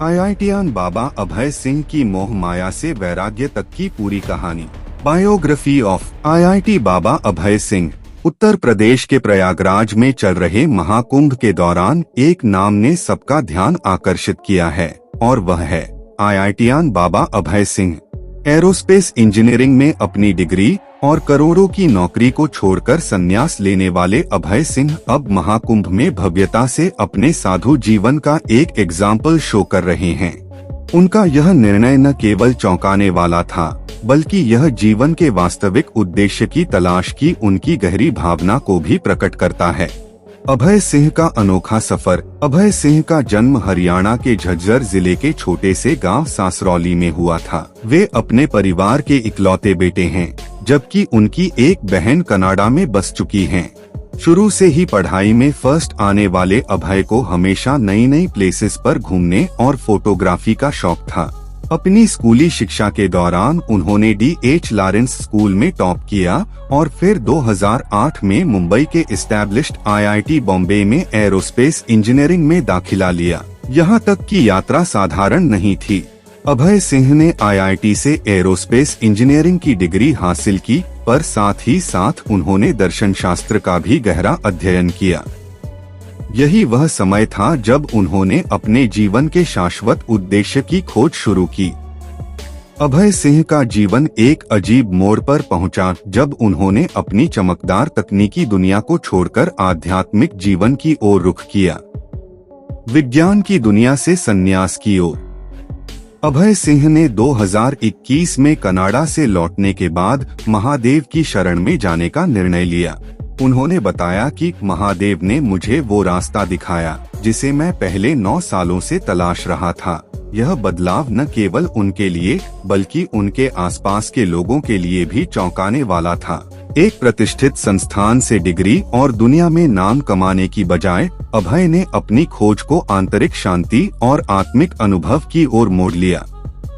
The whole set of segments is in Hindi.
आईआईटीआन बाबा अभय सिंह की मोह माया से वैराग्य तक की पूरी कहानी। बायोग्राफी ऑफ आईआईटी बाबा अभय सिंह। उत्तर प्रदेश के प्रयागराज में चल रहे महाकुंभ के दौरान एक नाम ने सबका ध्यान आकर्षित किया है और वह है आईआईटीआन बाबा अभय सिंह। एरोस्पेस इंजीनियरिंग में अपनी डिग्री और करोड़ों की नौकरी को छोड़कर संन्यास लेने वाले अभय सिंह अब महाकुंभ में भव्यता से अपने साधु जीवन का एक एग्जाम्पल शो कर रहे हैं। उनका यह निर्णय न केवल चौंकाने वाला था, बल्कि यह जीवन के वास्तविक उद्देश्य की तलाश की उनकी गहरी भावना को भी प्रकट करता है। अभय सिंह का अनोखा सफर। अभय सिंह का जन्म हरियाणा के झज्जर जिले के छोटे से गांव सासरौली में हुआ था। वे अपने परिवार के इकलौते बेटे हैं, जबकि उनकी एक बहन कनाडा में बस चुकी हैं। शुरू से ही पढ़ाई में फर्स्ट आने वाले अभय को हमेशा नई नई प्लेसेस पर घूमने और फोटोग्राफी का शौक था। अपनी स्कूली शिक्षा के दौरान उन्होंने D.H. लॉरेंस स्कूल में टॉप किया और फिर 2008 में मुंबई के एस्टैब्लिश्ड IIT बॉम्बे में एरोस्पेस इंजीनियरिंग में दाखिला लिया। यहाँ तक की यात्रा साधारण नहीं थी। अभय सिंह ने IIT से एरोस्पेस इंजीनियरिंग की डिग्री हासिल की, पर साथ ही साथ उन्होंने दर्शन शास्त्र का भी गहरा अध्ययन किया। यही वह समय था जब उन्होंने अपने जीवन के शाश्वत उद्देश्य की खोज शुरू की। अभय सिंह का जीवन एक अजीब मोड़ पर पहुंचा जब उन्होंने अपनी चमकदार तकनीकी दुनिया को छोड़कर आध्यात्मिक जीवन की ओर रुख किया। विज्ञान की दुनिया से संन्यास की ओर। अभय सिंह ने 2021 में कनाडा से लौटने के बाद महादेव की शरण में जाने का निर्णय लिया। उन्होंने बताया कि महादेव ने मुझे वो रास्ता दिखाया जिसे मैं पहले 9 सालों से तलाश रहा था। यह बदलाव न केवल उनके लिए बल्कि उनके आसपास के लोगों के लिए भी चौंकाने वाला था। एक प्रतिष्ठित संस्थान से डिग्री और दुनिया में नाम कमाने की बजाय अभय ने अपनी खोज को आंतरिक शांति और आत्मिक अनुभव की ओर मोड़ लिया।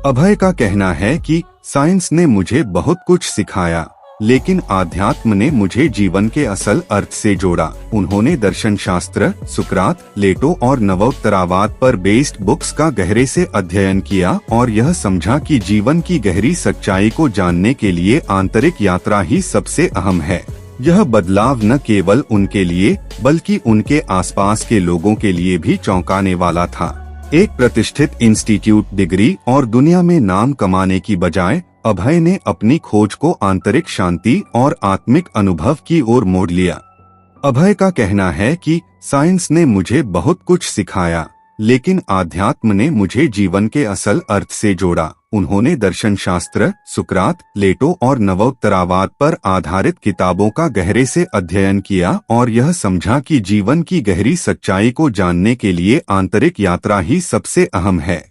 अभय का कहना है कि साइंस ने मुझे बहुत कुछ सिखाया, लेकिन आध्यात्म ने मुझे जीवन के असल अर्थ से जोड़ा। उन्होंने दर्शन शास्त्र, सुकरात, प्लेटो और नवोत्तरावाद पर बेस्ड बुक्स का गहरे से अध्ययन किया और यह समझा कि जीवन की गहरी सच्चाई को जानने के लिए आंतरिक यात्रा ही सबसे अहम है। यह बदलाव न केवल उनके लिए बल्कि उनके आसपास के लोगों के लिए भी चौंकाने वाला था। एक प्रतिष्ठित इंस्टीट्यूट डिग्री और दुनिया में नाम कमाने की बजाय अभय ने अपनी खोज को आंतरिक शांति और आत्मिक अनुभव की ओर मोड़ लिया। अभय का कहना है कि साइंस ने मुझे बहुत कुछ सिखाया, लेकिन आध्यात्म ने मुझे जीवन के असल अर्थ से जोड़ा। उन्होंने दर्शन शास्त्र, सुकरात, प्लेटो और नवोत्तरावाद पर आधारित किताबों का गहरे से अध्ययन किया और यह समझा कि जीवन की गहरी सच्चाई को जानने के लिए आंतरिक यात्रा ही सबसे अहम है।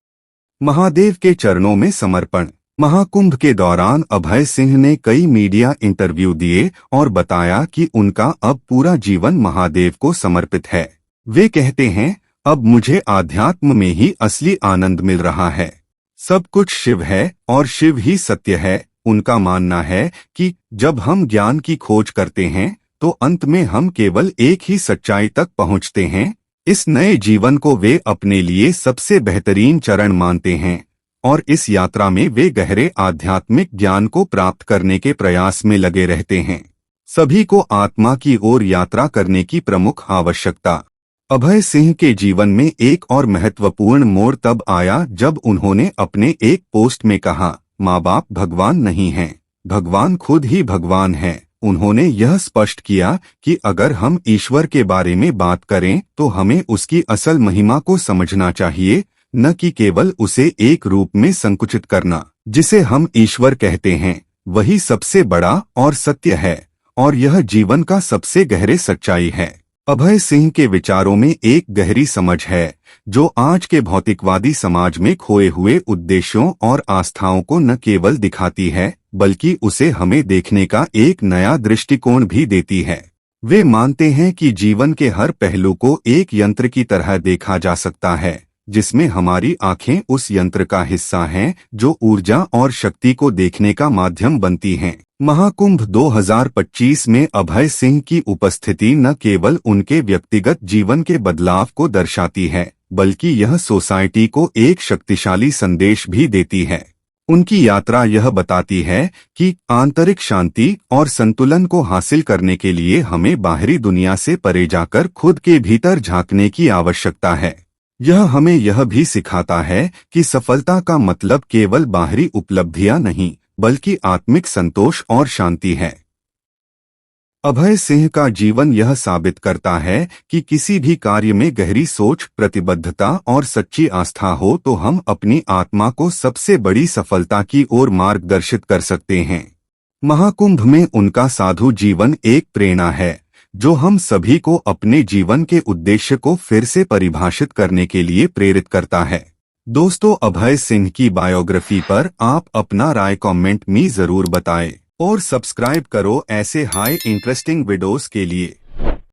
महादेव के चरणों में समर्पण। महाकुंभ के दौरान अभय सिंह ने कई मीडिया इंटरव्यू दिए और बताया कि उनका अब पूरा जीवन महादेव को समर्पित है। वे कहते हैं, अब मुझे आध्यात्म में ही असली आनंद मिल रहा है। सब कुछ शिव है और शिव ही सत्य है। उनका मानना है कि जब हम ज्ञान की खोज करते हैं तो अंत में हम केवल एक ही सच्चाई तक पहुंचते हैं। इस नए जीवन को वे अपने लिए सबसे बेहतरीन चरण मानते हैं और इस यात्रा में वे गहरे आध्यात्मिक ज्ञान को प्राप्त करने के प्रयास में लगे रहते हैं। सभी को आत्मा की ओर यात्रा करने की प्रमुख आवश्यकता। अभय सिंह के जीवन में एक और महत्वपूर्ण मोड़ तब आया जब उन्होंने अपने एक पोस्ट में कहा, माँ बाप भगवान नहीं हैं, भगवान खुद ही भगवान है। उन्होंने यह स्पष्ट किया कि अगर हम ईश्वर के बारे में बात करें तो हमें उसकी असल महिमा को समझना चाहिए, न कि केवल उसे एक रूप में संकुचित करना। जिसे हम ईश्वर कहते हैं वही सबसे बड़ा और सत्य है और यह जीवन का सबसे गहरे सच्चाई है। अभय सिंह के विचारों में एक गहरी समझ है जो आज के भौतिकवादी समाज में खोए हुए उद्देश्यों और आस्थाओं को न केवल दिखाती है बल्कि उसे हमें देखने का एक नया दृष्टिकोण भी देती है। वे मानते हैं कि जीवन के हर पहलू को एक यंत्र की तरह देखा जा सकता है, जिसमें हमारी आंखें उस यंत्र का हिस्सा हैं जो ऊर्जा और शक्ति को देखने का माध्यम बनती हैं। महाकुंभ 2025 में अभय सिंह की उपस्थिति न केवल उनके व्यक्तिगत जीवन के बदलाव को दर्शाती है बल्कि यह सोसाइटी को एक शक्तिशाली संदेश भी देती है। उनकी यात्रा यह बताती है कि आंतरिक शांति और संतुलन को हासिल करने के लिए हमें बाहरी दुनिया से परे जाकर खुद के भीतर झांकने की आवश्यकता है। यह हमें यह भी सिखाता है कि सफलता का मतलब केवल बाहरी उपलब्धियां नहीं, बल्कि आत्मिक संतोष और शांति है। अभय सिंह का जीवन यह साबित करता है कि किसी भी कार्य में गहरी सोच, प्रतिबद्धता और सच्ची आस्था हो तो हम अपनी आत्मा को सबसे बड़ी सफलता की ओर मार्गदर्शित कर सकते हैं। महाकुंभ में उनका साधु जीवन एक प्रेरणा है, जो हम सभी को अपने जीवन के उद्देश्य को फिर से परिभाषित करने के लिए प्रेरित करता है। दोस्तों, अभय सिंह की बायोग्राफी पर आप अपना राय कमेंट में जरूर बताएं और सब्सक्राइब करो ऐसे हाई इंटरेस्टिंग वीडियोस के लिए।